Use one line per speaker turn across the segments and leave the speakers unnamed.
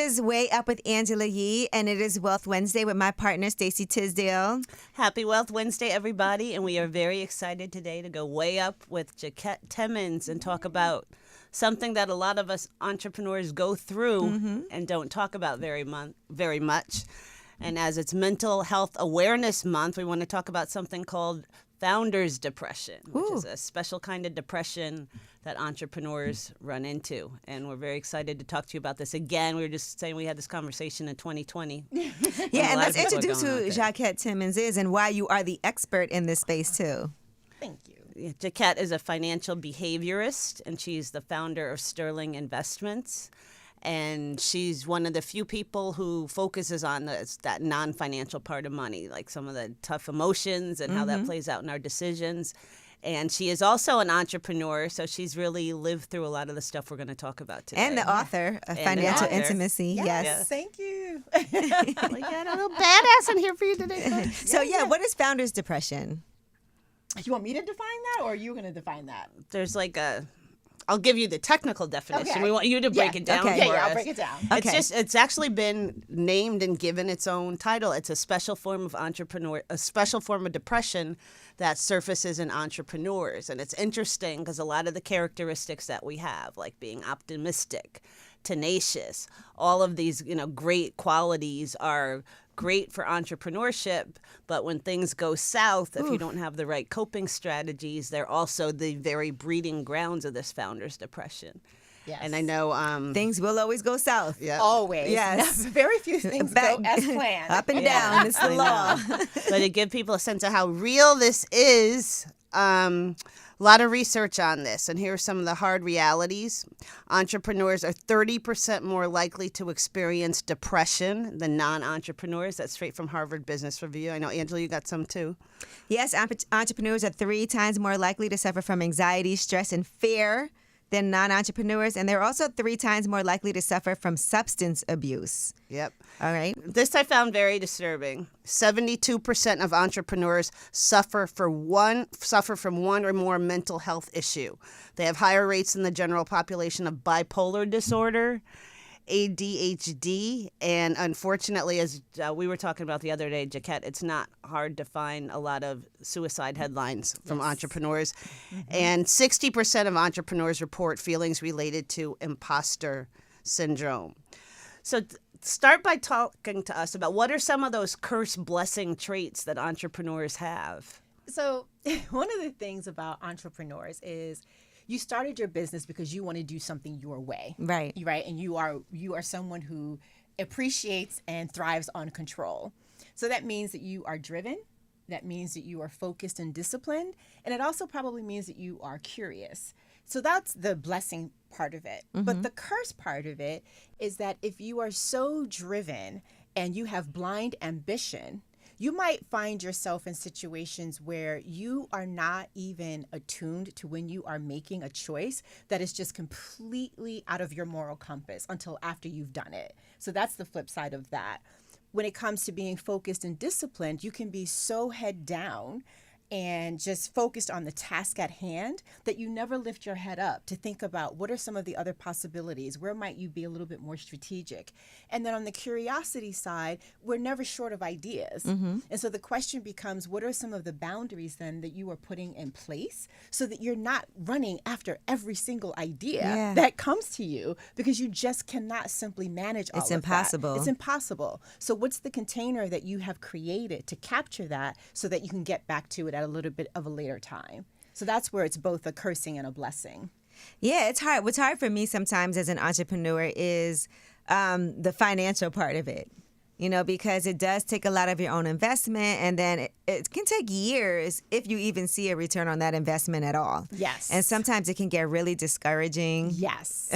is Way Up with Angela Yee, and it is Wealth Wednesday with my partner, Stacey Tisdale.
Happy Wealth Wednesday, everybody, and we are very excited today to go way up with Jacquette Timmons and talk about something that a lot of us entrepreneurs go through and don't talk about very much. And as it's Mental Health Awareness Month, we want to talk about something called Founders Depression, which is a special kind of depression that entrepreneurs run into. And we're very excited to talk to you about this again. We were just saying we had this conversation in 2020.
Yeah, and let's introduce who Jacquette Timmons is and why you are the expert in this space, too.
Thank you.
Jacquette is a financial behaviorist, and she's the founder of Sterling Investments. And she's one of the few people who focuses on that non-financial part of money, like some of the tough emotions and how that plays out in our decisions. And she is also an entrepreneur, so she's really lived through a lot of the stuff we're going to talk about today.
And the author of Financial Intimacy. Yes.
Thank you.
We got a little badass in here for you today.
So, what is Founders Depression?
You want me to define that, or are you going to define that?
There's I'll give you the technical definition. Okay. We want you to break it down for us.
Yeah, I'll break it down.
Okay.
It's actually been named and given its own title. It's a special form of depression that surfaces in entrepreneurs. And it's interesting because a lot of the characteristics that we have, like being optimistic, tenacious, all of these, great qualities are great for entrepreneurship, but when things go south, if you don't have the right coping strategies, they're also the very breeding grounds of this founder's depression.
Yes.
And I know
things will always go south.
Yeah.
Always.
Yes.
Very few things go as planned.
Up and down. It's the law.
But to give people a sense of how real this is, a lot of research on this, and here are some of the hard realities. Entrepreneurs are 30% more likely to experience depression than non-entrepreneurs. That's straight from Harvard Business Review. I know, Angela, you got some too.
Yes, entrepreneurs are 3 times more likely to suffer from anxiety, stress, and fear than non-entrepreneurs, and they're also 3 times more likely to suffer from substance abuse.
Yep.
All right.
This I found very disturbing. 72% of entrepreneurs suffer from one or more mental health issue. They have higher rates than the general population of bipolar disorder, ADHD, and unfortunately, as we were talking about the other day, Jacquette, it's not hard to find a lot of suicide headlines from entrepreneurs. And 60% of entrepreneurs report feelings related to imposter syndrome. So start by talking to us about what are some of those curse-blessing traits that entrepreneurs have.
So one of the things about entrepreneurs is you started your business because you want to do something your way.
Right.
Right. And you are someone who appreciates and thrives on control. So that means that you are driven. That means that you are focused and disciplined. And it also probably means that you are curious. So that's the blessing part of it. But the curse part of it is that if you are so driven and you have blind ambition, you might find yourself in situations where you are not even attuned to when you are making a choice that is just completely out of your moral compass until after you've done it. So that's the flip side of that. When it comes to being focused and disciplined, you can be so head down and just focused on the task at hand that you never lift your head up to think about what are some of the other possibilities, where might you be a little bit more strategic. And then on the curiosity side, we're never short of ideas. And so the question becomes, what are some of the boundaries then that you are putting in place so that you're not running after every single idea that comes to you, because you just cannot simply manage all of that.
It's impossible.
It's impossible. So what's the container that you have created to capture that so that you can get back to it at a little bit of a later time? So that's where it's both a cursing and a blessing.
Yeah, it's hard. What's hard for me sometimes as an entrepreneur is the financial part of it. Because it does take a lot of your own investment, and then it can take years if you even see a return on that investment at all.
Yes.
And sometimes it can get really discouraging.
Yes.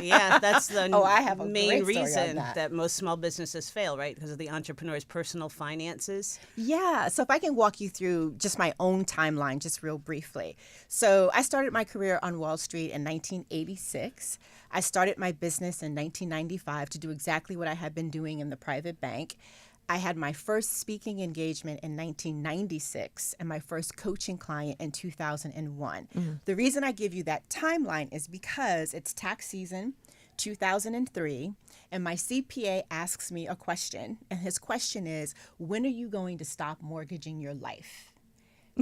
Yeah, that's the
I have a
main
great story on
reason
that
most small businesses fail, right? Because of the entrepreneur's personal finances.
Yeah. So if I can walk you through just my own timeline, just real briefly. So I started my career on Wall Street in 1986. I started my business in 1995 to do exactly what I had been doing in the private bank. I had my first speaking engagement in 1996 and my first coaching client in 2001. The reason I give you that timeline is because it's tax season. 2003, and my CPA asks me a question. And his question is, when are you going to stop mortgaging your life?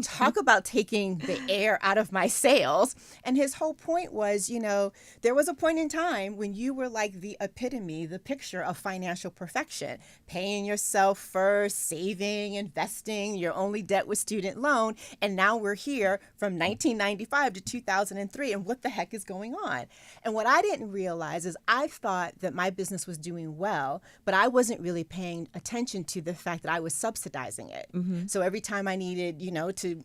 Talk about taking the air out of my sails. And his whole point was, there was a point in time when you were like the epitome, the picture of financial perfection, paying yourself first, saving, investing. Your only debt was student loan. And now we're here from 1995 to 2003. And what the heck is going on? And what I didn't realize is I thought that my business was doing well, but I wasn't really paying attention to the fact that I was subsidizing it. Mm-hmm. So every time I needed, to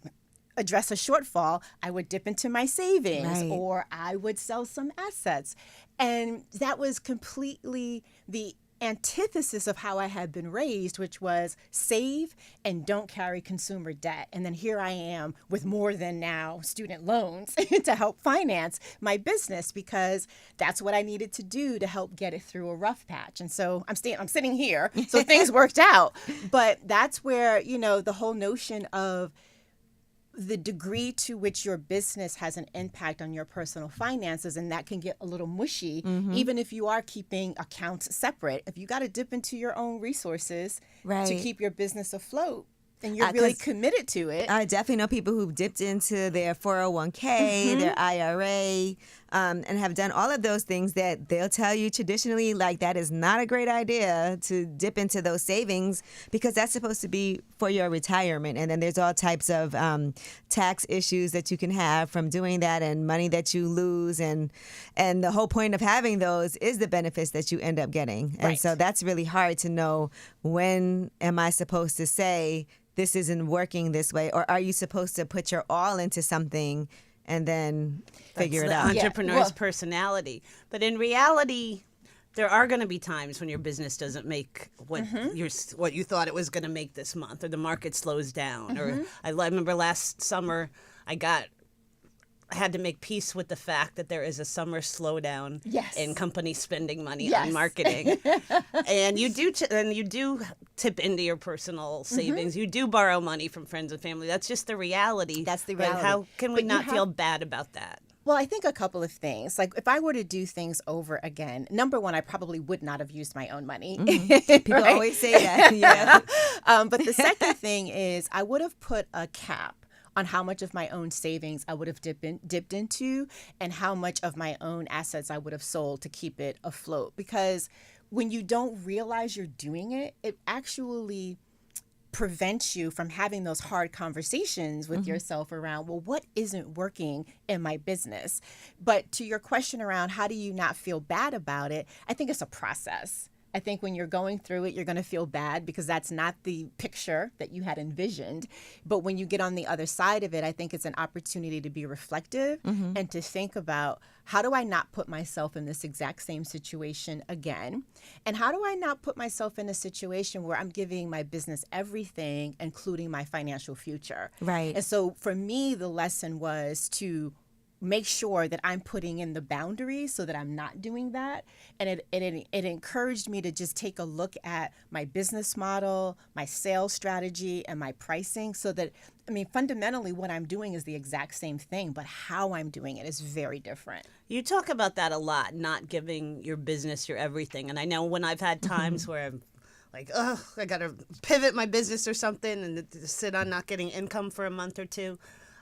address a shortfall, I would dip into my savings or I would sell some assets. And that was completely the antithesis of how I had been raised, which was save and don't carry consumer debt. And then here I am with more than now student loans to help finance my business, because that's what I needed to do to help get it through a rough patch. And so I'm sitting here, so things worked out. But that's where, the whole notion of the degree to which your business has an impact on your personal finances, and that can get a little mushy, even if you are keeping accounts separate. If you got to dip into your own resources to keep your business afloat, and you're really committed to it.
I definitely know people who've dipped into their 401k, their IRA, and have done all of those things that they'll tell you traditionally, like, that is not a great idea to dip into those savings, because that's supposed to be for your retirement. And then there's all types of tax issues that you can have from doing that, and money that you lose. And the whole point of having those is the benefits that you end up getting. And so that's really hard to know, when am I supposed to say, this isn't working this way? Or are you supposed to put your all into something and then figure it out?
That's the entrepreneur's personality. But in reality, there are going to be times when your business doesn't make what you thought it was going to make this month, or the market slows down. Or I remember last summer, I had to make peace with the fact that there is a summer slowdown in companies spending money on marketing. And you do tip into your personal savings. You do borrow money from friends and family. That's just the reality.
That's the reality.
But how can we not feel bad about that?
Well, I think a couple of things. Like, if I were to do things over again, number one, I probably would not have used my own money.
People always say that.
But the second thing is, I would have put a cap on how much of my own savings I would have dipped into, and how much of my own assets I would have sold to keep it afloat. Because when you don't realize you're doing it, it actually prevents you from having those hard conversations with yourself around, well, what isn't working in my business? But to your question around how do you not feel bad about it, I think it's a process. I think when you're going through it, you're going to feel bad because that's not the picture that you had envisioned. But when you get on the other side of it, I think it's an opportunity to be reflective and to think about, how do I not put myself in this exact same situation again? And how do I not put myself in a situation where I'm giving my business everything, including my financial future?
Right.
And so for me, the lesson was to make sure that I'm putting in the boundaries so that I'm not doing that. And it encouraged me to just take a look at my business model, my sales strategy, and my pricing, so that, fundamentally what I'm doing is the exact same thing, but how I'm doing it is very different.
You talk about that a lot, not giving your business your everything. And I know when I've had times where I'm like, oh, I got to pivot my business or something, and to sit on not getting income for a month or two,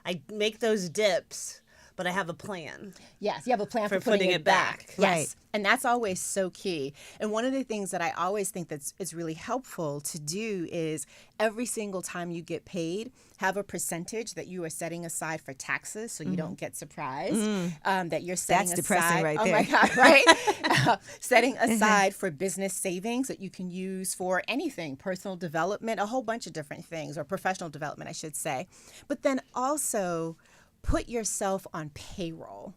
I make those dips. But I have a plan.
Yes, you have a plan for putting it back. Yes, right. And that's always so key. And one of the things that I always think it's really helpful to do is, every single time you get paid, have a percentage that you are setting aside for taxes, so you don't get surprised. That you're setting
That's
aside.
depressing right there.
Oh my God, right? Setting aside for business savings that you can use for anything, personal development, a whole bunch of different things, or professional development, I should say. But then also, put yourself on payroll,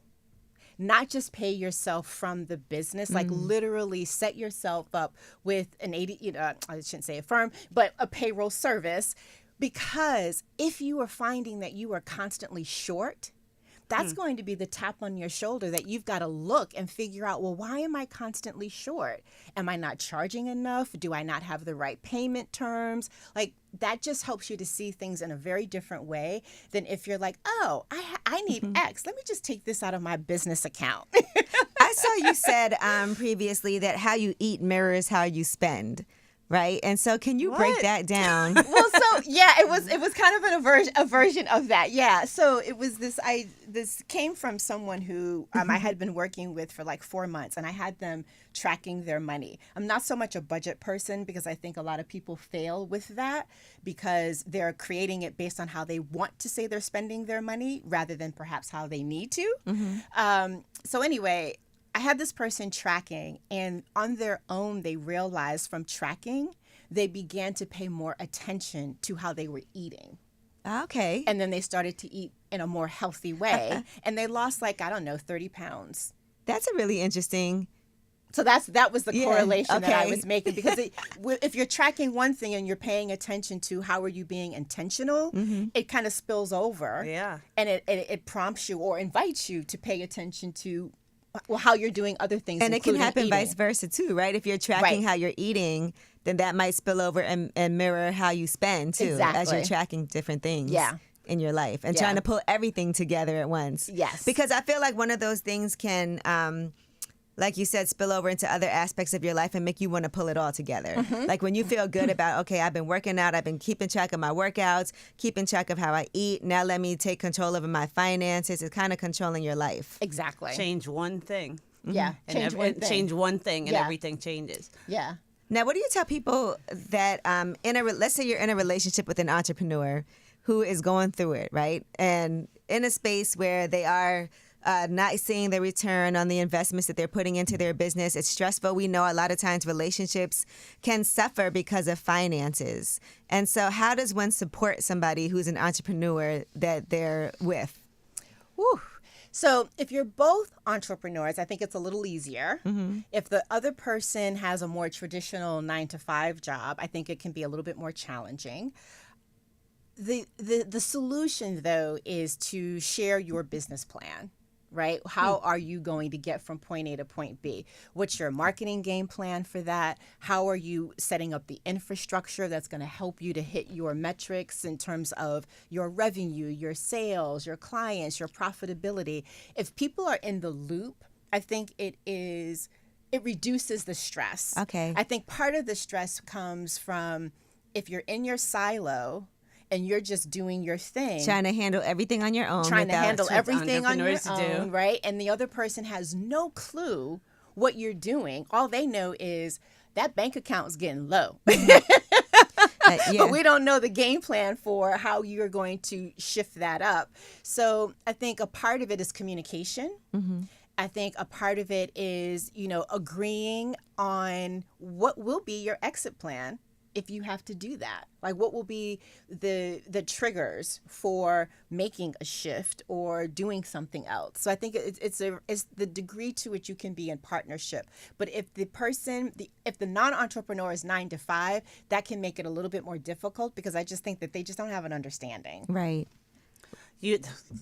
not just pay yourself from the business, like literally set yourself up with an I shouldn't say a firm, but a payroll service. Because if you are finding that you are constantly short, that's going to be the tap on your shoulder that you've got to look and figure out, well, why am I constantly short? Am I not charging enough? Do I not have the right payment terms? Like, that just helps you to see things in a very different way than if you're like, oh, I need X. Let me just take this out of my business account.
I saw you said previously that how you eat mirrors how you spend, right? And so can you break
What?
that down?
Well, so yeah, it was kind of a version of that. Yeah. So it was this came from someone who I had been working with for like 4 months, and I had them tracking their money. I'm not so much a budget person because I think a lot of people fail with that because they're creating it based on how they want to say they're spending their money rather than perhaps how they need to. So anyway, I had this person tracking, and on their own, they realized from tracking, they began to pay more attention to how they were eating.
Okay.
And then they started to eat in a more healthy way. And they lost 30 pounds.
That's a really interesting.
So that was the correlation that I
okay.
was making, because if you're tracking one thing and you're paying attention to how are you being intentional, it kind of spills over.
Yeah.
And it prompts you or invites you to pay attention to how you're doing other things.
And it can
including
happen
eating.
vice versa too, right? If you're tracking
Right.
how you're eating, then that might spill over and mirror how you spend too, as
Exactly.
you're tracking different things
Yeah.
in your life and
Yeah.
trying to pull everything together at once.
Yes.
Because I feel like one of those things can, like you said, spill over into other aspects of your life and make you want to pull it all together. Like when you feel good about, okay, I've been working out, I've been keeping track of my workouts, keeping track of how I eat. Now let me take control over my finances. It's kind of controlling your life.
Exactly.
Change one thing.
Yeah.
And change one thing, and
Yeah.
everything changes.
Yeah.
Now, what do you tell people that let's say you're in a relationship with an entrepreneur who is going through it, right? And in a space where they are not seeing the return on the investments that they're putting into their business. It's stressful. We know a lot of times relationships can suffer because of finances. And so how does one support somebody who's an entrepreneur that they're with?
Whew. So if you're both entrepreneurs, I think it's a little easier. If the other person has a more traditional 9-to-5 job, I think it can be a little bit more challenging. The solution, though, is to share your business plan, right? How are you going to get from point A to point B? What's your marketing game plan for that? How are you setting up the infrastructure that's going to help you to hit your metrics in terms of your revenue, your sales, your clients, your profitability? If people are in the loop, I think it reduces the stress.
Okay.
I think part of the stress comes from if you're in your silo and you're just doing your thing.
Trying to handle everything on your own.
Trying to handle
what
everything on your
entrepreneurs do.
own, right? And the other person has no clue what you're doing. All they know is that bank account is getting low.
Yeah.
But we don't know the game plan for how you're going to shift that up. So I think a part of it is communication. I think a part of it is, agreeing on what will be your exit plan if you have to do that. Like, what will be the triggers for making a shift or doing something else? So I think it's the degree to which you can be in partnership. But if if the non-entrepreneur is 9-to-5, that can make it a little bit more difficult, because I just think that they just don't have an understanding.
Right.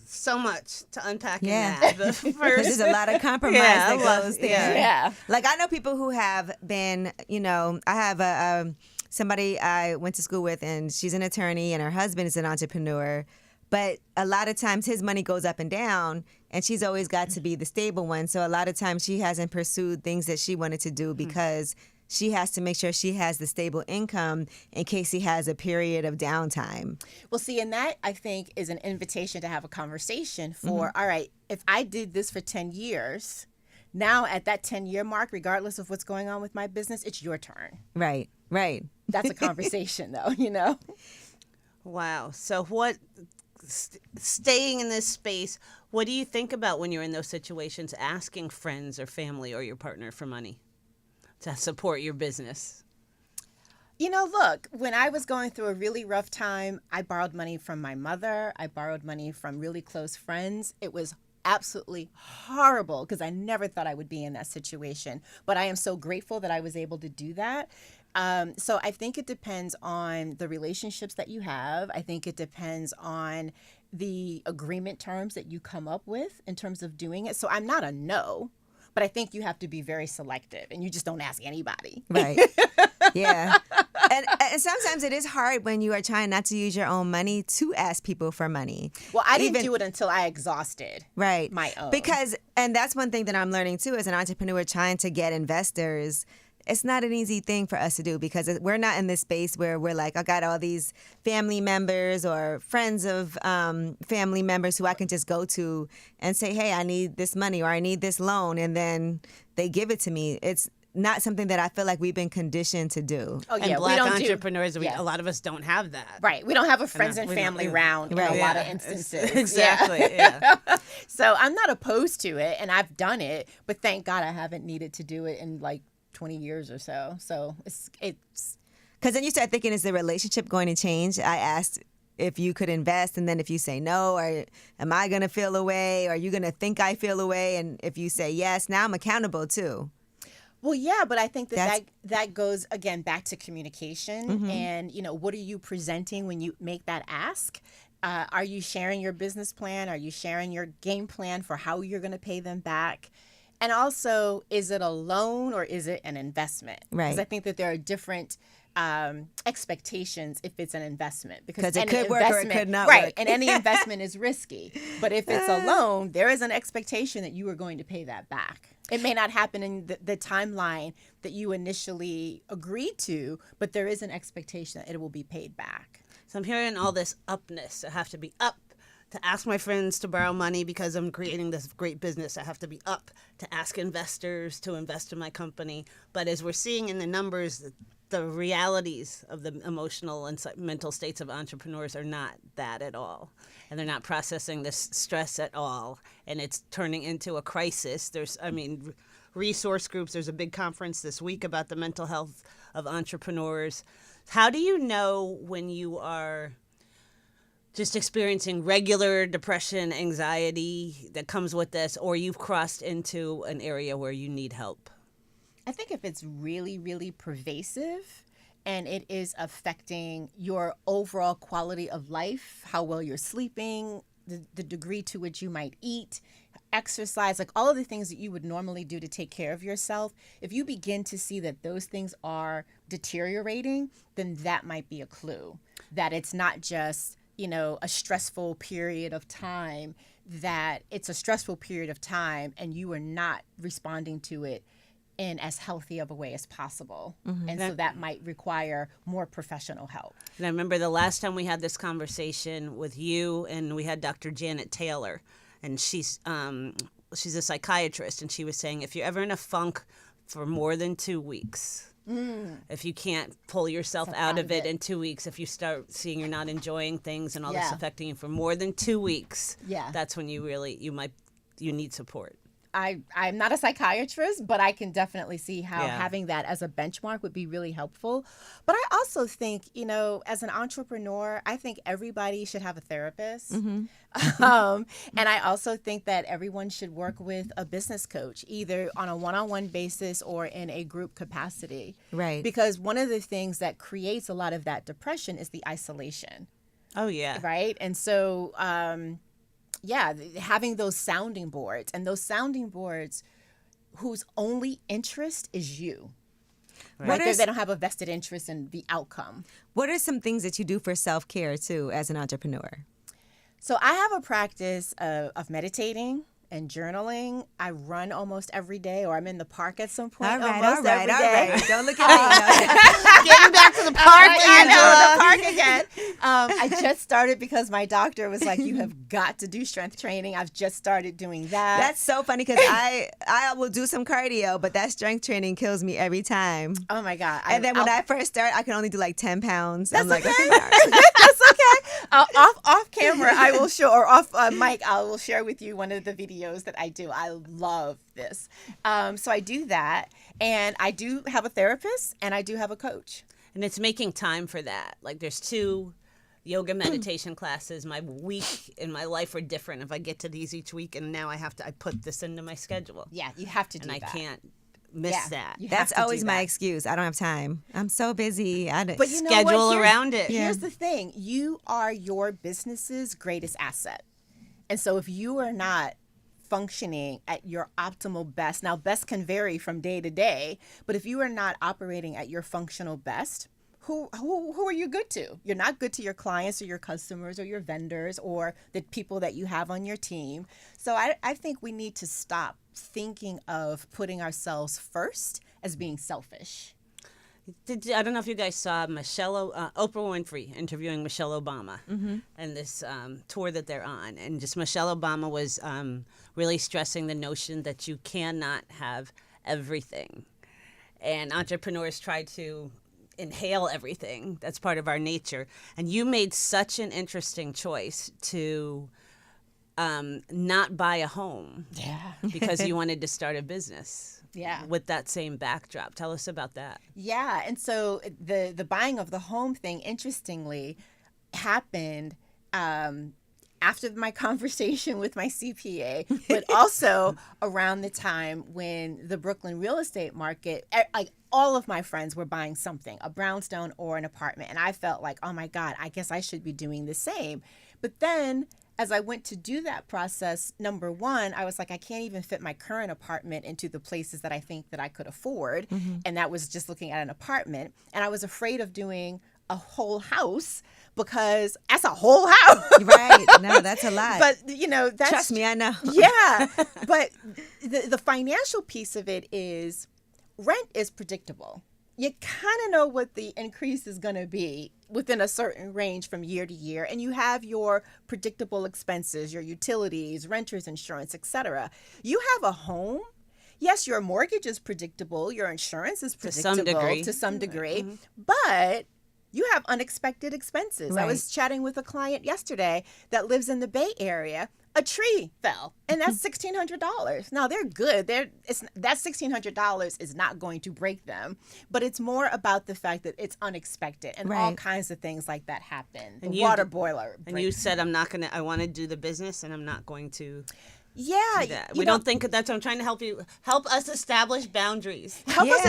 So much to unpack
Yeah.
in that. The
Because
first,
there's a lot of compromise
Yeah,
that goes there.
Yeah.
Like, I know people who have been, I have somebody I went to school with, and she's an attorney, and her husband is an entrepreneur. But a lot of times his money goes up and down, and she's always got to be the stable one. So a lot of times she hasn't pursued things that she wanted to do because she has to make sure she has the stable income in case he has a period of downtime.
Well, see, and that, I think, is an invitation to have a conversation for, all right, if I did this for 10 years, now at that 10-year mark, regardless of what's going on with my business, it's your turn.
Right, right.
That's a conversation, though,
Wow. So staying in this space, what do you think about when you're in those situations, asking friends or family or your partner for money to support your business?
Look, when I was going through a really rough time, I borrowed money from my mother. I borrowed money from really close friends. It was absolutely horrible because I never thought I would be in that situation. But I am so grateful that I was able to do that. So I think it depends on the relationships that you have. I think it depends on the agreement terms that you come up with in terms of doing it. So I'm not a no, but I think you have to be very selective, and you just don't ask anybody.
Right. Yeah. and sometimes it is hard when you are trying not to use your own money to ask people for money.
Well, I didn't do it until I exhausted my own.
And that's one thing that I'm learning too as an entrepreneur trying to get investors. It's not an easy thing for us to do because we're not in this space where we're like, I got all these family members or friends of family members who I can just go to and say, hey, I need this money or I need this loan. And then they give it to me. It's not something that I feel like we've been conditioned to do.
Oh, yeah.
And Black
we don't
entrepreneurs, a lot of us don't have that.
Right. We don't have a friends and family round in a lot of instances.
Exactly. Yeah.
So I'm not opposed to it, and I've done it, but thank God I haven't needed to do it in like 20 years or so. So it's
because then you start thinking, is the relationship going to change? I asked if you could invest, and then if you say no, or am I going to feel away? Or are you going to think I feel away? And if you say yes, now I'm accountable too.
Well, yeah, but I think that goes, again, back to communication. And, what are you presenting when you make that ask? Are you sharing your business plan? Are you sharing your game plan for how you're going to pay them back? And also, is it a loan or is it an investment?
Right.
Because I think that there are different expectations if it's an investment.
Because it could work or it could not work.
Right, and any investment is risky. But if it's a loan, there is an expectation that you are going to pay that back. It may not happen in the timeline that you initially agreed to, but there is an expectation that it will be paid back.
So I'm hearing all this upness. I have to be up to ask my friends to borrow money because I'm creating this great business. I have to be up to ask investors to invest in my company. But as we're seeing in the numbers, the realities of the emotional and mental states of entrepreneurs are not that at all. And they're not processing this stress at all. And it's turning into a crisis. Resource groups, there's a big conference this week about the mental health of entrepreneurs. How do you know when you are just experiencing regular depression, anxiety that comes with this, or you've crossed into an area where you need help?
I think if it's really, really pervasive and it is affecting your overall quality of life, how well you're sleeping, the degree to which you might eat, exercise, like all of the things that you would normally do to take care of yourself, if you begin to see that those things are deteriorating, then that might be a clue that it's not just a stressful period of time, that it's a stressful period of time and you are not responding to it in as healthy of a way as possible. And so that might require more professional help.
And I remember the last time we had this conversation with you, and we had Dr. Janet Taylor, and she's a psychiatrist, and she was saying if you're ever in a funk for more than 2 weeks, if you can't pull yourself out of it in 2 weeks, if you start seeing you're not enjoying things and all this affecting you for more than 2 weeks, that's when you need support.
I'm not a psychiatrist, but I can definitely see how having that as a benchmark would be really helpful. But I also think, as an entrepreneur, I think everybody should have a therapist. And I also think that everyone should work with a business coach, either on a one-on-one basis or in a group capacity.
Right.
Because one of the things that creates a lot of that depression is the isolation.
Oh, yeah.
Right? And so having those sounding boards, and those sounding boards whose only interest is you. Right? They don't have a vested interest in the outcome.
What are some things that you do for self-care, too, as an entrepreneur?
So I have a practice of meditating and journaling. I run almost every day, or I'm in the park at some point every day.
Don't look at me.
Getting back to the park.
I know, the park again. I just started because my doctor was like, you have got to do strength training. I've just started doing that.
That's so funny because I will do some cardio, but that strength training kills me every time.
Oh, my God.
And then when I first start, I can only do like 10 pounds.
That's
okay.
That's okay. Off camera, I will show, or off mic, I will share with you one of the videos that I do. I love this. So I do that, and I do have a therapist, and I do have a coach.
And it's making time for that. Like there's 2 yoga meditation classes. My week in my life are different if I get to these each week, and now I put this into my schedule.
Yeah, you have to do that.
And I can't miss that.
That's always my excuse. I don't have time. I'm so busy.
But you know
schedule
what?
around it.
Here's the thing. You are your business's greatest asset. And so if you are not functioning at your optimal best, now best can vary from day to day, but if you are not operating at your functional best, who are you good to? You're not good to your clients or your customers or your vendors or the people that you have on your team. So I think we need to stop thinking of putting ourselves first as being selfish.
I don't know if you guys saw Oprah Winfrey interviewing Michelle Obama and this tour that they're on. And just Michelle Obama was really stressing the notion that you cannot have everything. And entrepreneurs try to inhale everything. That's part of our nature. And you made such an interesting choice to not buy a home because you wanted to start a business.
Yeah.
With that same backdrop. Tell us about that.
Yeah. And so the buying of the home thing, interestingly, happened after my conversation with my CPA, but also around the time when the Brooklyn real estate market, like all of my friends were buying something, a brownstone or an apartment. And I felt like, oh my God, I guess I should be doing the same. But then as I went to do that process, number one, I was like, I can't even fit my current apartment into the places that I think that I could afford. And that was just looking at an apartment. And I was afraid of doing a whole house because that's a whole house.
Right. No, that's a lot.
But, you know, that's...
Trust me, I know.
Yeah. But the financial piece of it is rent is predictable. You kind of know what the increase is going to be within a certain range from year to year. And you have your predictable expenses, your utilities, renter's insurance, etc. You have a home. Yes, your mortgage is predictable. Your insurance is predictable to some degree. But you have unexpected expenses. Right. I was chatting with a client yesterday that lives in the Bay Area. A tree fell, and that's $1,600. Now, they're good. That $1,600 is not going to break them, but it's more about the fact that it's unexpected, and all kinds of things like that happen. The water boiler.
And you said, I want to do the business, and I'm not going to...
Yeah.
We don't think that's what I'm trying to help us establish boundaries.
Help us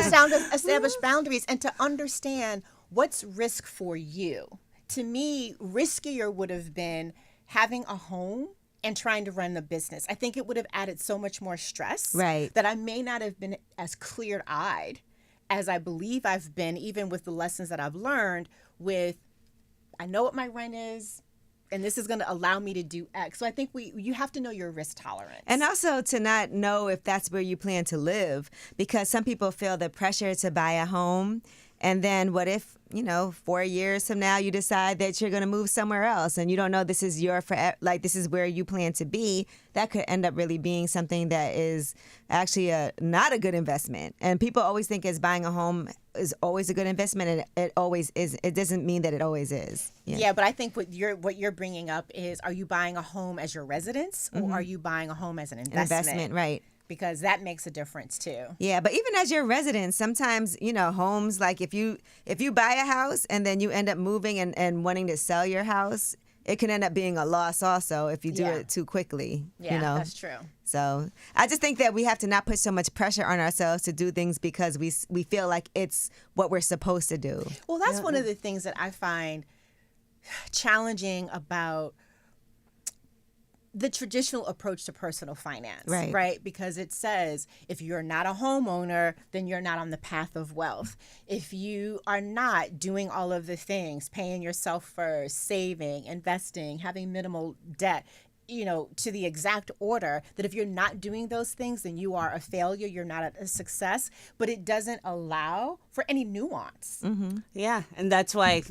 establish boundaries and to understand what's risk for you. To me, riskier would have been having a home and trying to run the business. I think it would have added so much more stress that I may not have been as clear-eyed as I believe I've been, even with the lessons that I've learned with, I know what my rent is, and this is going to allow me to do X. So I think you have to know your risk tolerance.
And also to not know if that's where you plan to live, because some people feel the pressure to buy a home. And then what if, 4 years from now you decide that you're going to move somewhere else and you don't know this is this is where you plan to be. That could end up really being something that is actually not a good investment. And people always think as buying a home is always a good investment, and it always is. It doesn't mean that it always is.
Yeah, but I think what you're bringing up is, are you buying a home as your residence or are you buying a home as an investment?
Right.
Because that makes a difference too.
Yeah, but even as your resident, sometimes, homes, like if you buy a house and then you end up moving and wanting to sell your house, it can end up being a loss also if you do it too quickly.
Yeah, that's true.
So I just think that we have to not put so much pressure on ourselves to do things because we feel like it's what we're supposed to do.
Well, that's one of the things that I find challenging about the traditional approach to personal finance, right? Because it says if you're not a homeowner, then you're not on the path of wealth. If you are not doing all of the things, paying yourself first, saving, investing, having minimal debt, to the exact order, that if you're not doing those things, then you are a failure, you're not a success. But it doesn't allow for any nuance.
Mm-hmm.
Yeah, and that's why,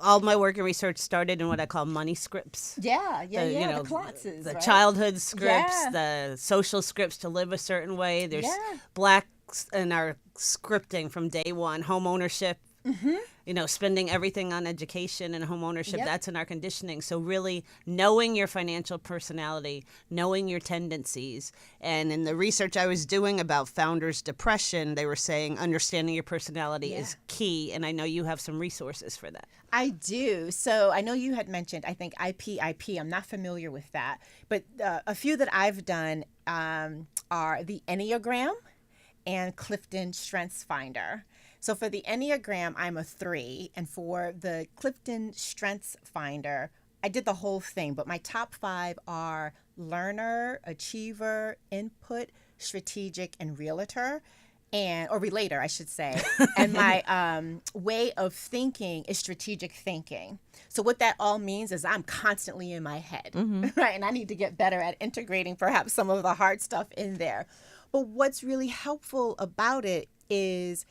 all my work and research started in what I call money scripts.
The classes,
the childhood scripts, the social scripts to live a certain way. There's blacks in our scripting from day one, home ownership. Spending everything on education and home ownership, that's in our conditioning. So really knowing your financial personality, knowing your tendencies. And in the research I was doing about founders' depression, they were saying understanding your personality is key. And I know you have some resources for that.
I do. So I know you had mentioned, I think, IP. I'm not familiar with that. But a few that I've done are the Enneagram and Clifton Strengths Finder. So for the Enneagram, I'm a 3. And for the Clifton Strengths Finder, I did the whole thing. But my top 5 are learner, achiever, input, strategic, and realtor. or relator, I should say. And my way of thinking is strategic thinking. So what that all means is I'm constantly in my head, right? And I need to get better at integrating perhaps some of the hard stuff in there. But what's really helpful about it is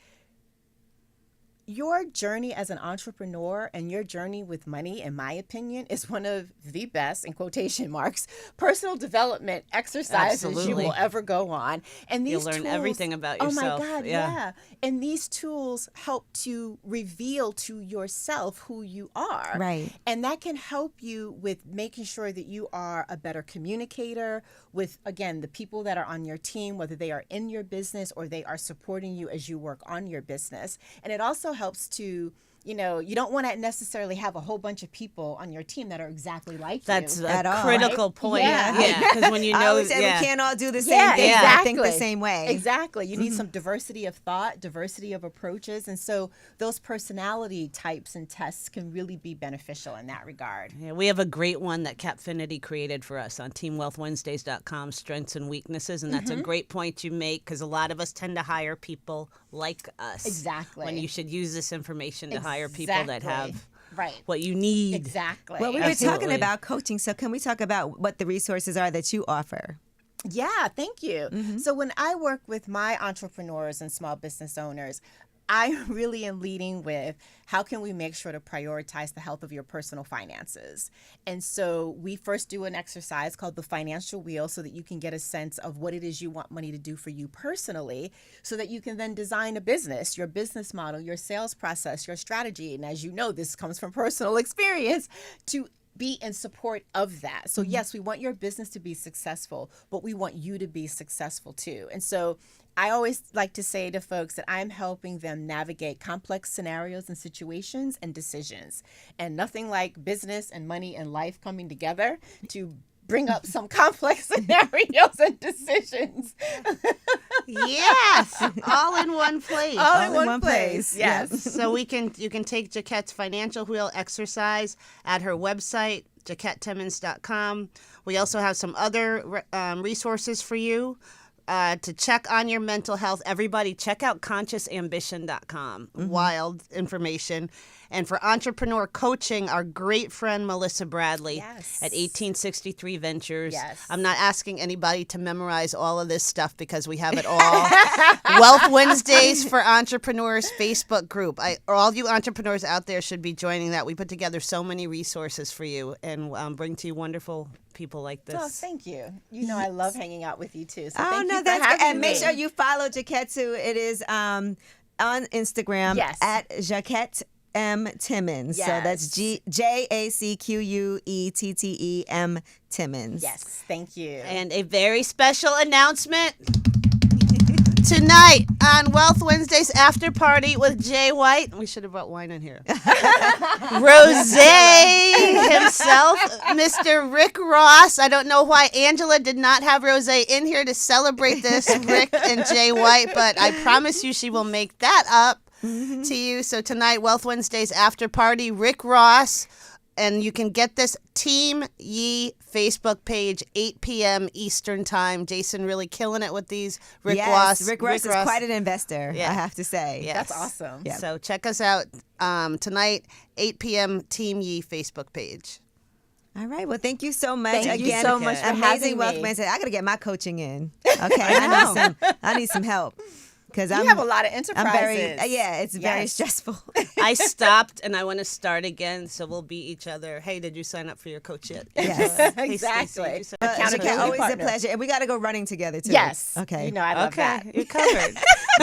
your journey as an entrepreneur and your journey with money, in my opinion, is one of the best, in quotation marks, personal development exercises
Absolutely.
you will ever go on. And these
You'll learn
tools,
everything about yourself.
Oh my God, yeah. And these tools help to reveal to yourself who you are.
Right.
And that can help you with making sure that you are a better communicator with, again, the people that are on your team, whether they are in your business or they are supporting you as you work on your business. And it also helps to, you don't want to necessarily have a whole bunch of people on your team that are exactly like
That's
you.
a critical point.
Yeah.
Because when you
I
know,
always say we can't all do the same thing, think the same way.
Exactly. You need some diversity of thought, diversity of approaches. And so those personality types and tests can really be beneficial in that regard.
Yeah, we have a great one that Capfinity created for us on teamwealthwednesdays.com, strengths and weaknesses. And that's a great point you make, because a lot of us tend to hire people like us.
Exactly.
When you should use this information to hire people that have
right.
what you need.
Exactly.
Well, we were
Absolutely.
talking about coaching, so can we talk about what the resources are that you offer?
Yeah, thank you. So when I work with my entrepreneurs and small business owners, I really am leading with how can we make sure to prioritize the health of your personal finances. And so we first do an exercise called the financial wheel so that you can get a sense of what it is you want money to do for you personally, so that you can then design a business, your business model, your sales process, your strategy. And as you know, this comes from personal experience to be in support of that. So yes, we want your business to be successful, but we want you to be successful too. And so I always like to say to folks that I'm helping them navigate complex scenarios and situations and decisions. And nothing like business and money and life coming together to bring up some complex scenarios and decisions.
Yes, all in one place.
All in one place. Yes.
So you can take Jacquette's financial wheel exercise at her website, JacquetteTimmons.com. We also have some other resources for you. To check on your mental health, everybody check out consciousambition.com. Wild information. And for entrepreneur coaching, our great friend Melissa Bradley at 1863 Ventures.
Yes.
I'm not asking anybody to memorize all of this stuff because we have it all. Wealth Wednesdays for Entrepreneurs Facebook group. All you entrepreneurs out there should be joining that. We put together so many resources for you and bring to you wonderful people like this.
Oh, thank you. You know I love hanging out with you too. So
Oh,
thank
no,
you for
that's good.
having
And make
me.
sure you follow Jacquette too. It is on Instagram at Jacquette M. Timmons. So that's JACQUETTEM Timmons.
Yes, thank you.
And a very special announcement tonight on Wealth Wednesdays after party with Jay White. We should have brought wine in here. Rose himself, Mr. Rick Ross. I don't know why Angela did not have Rose in here to celebrate this, Rick and Jay White, but I promise you she will make that up to you. So tonight, Wealth Wednesdays after party, Rick Ross. And you can get this Team Ye Facebook page, 8 p.m. Eastern Time. Jason really killing it with these. Rick Ross
is quite an investor, I have to say.
Yes.
That's awesome.
Yeah.
So check us out tonight, 8 p.m. Team Ye Facebook page.
All right. Well, thank you so much.
Thank you
Again,
so much for
amazing
having
Wealth
me.
Wednesday. I got to get my coaching in. Okay. I need some help. Because
You have a lot of enterprises.
It's very stressful.
I stopped and I want to start again, so we'll beat each other. Hey, did you sign up for your coach yet?
Yes.
Hey,
Exactly.
Stacey, did you sign up?
Accountability
Jacquette, always
partner.
a pleasure. And we got to go running together, too.
Yes.
Okay.
You know I love
Okay,
that.
you're covered.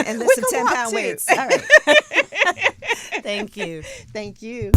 And lift some
can walk
10-pound
too.
weights. All right.
Thank you.
Thank you.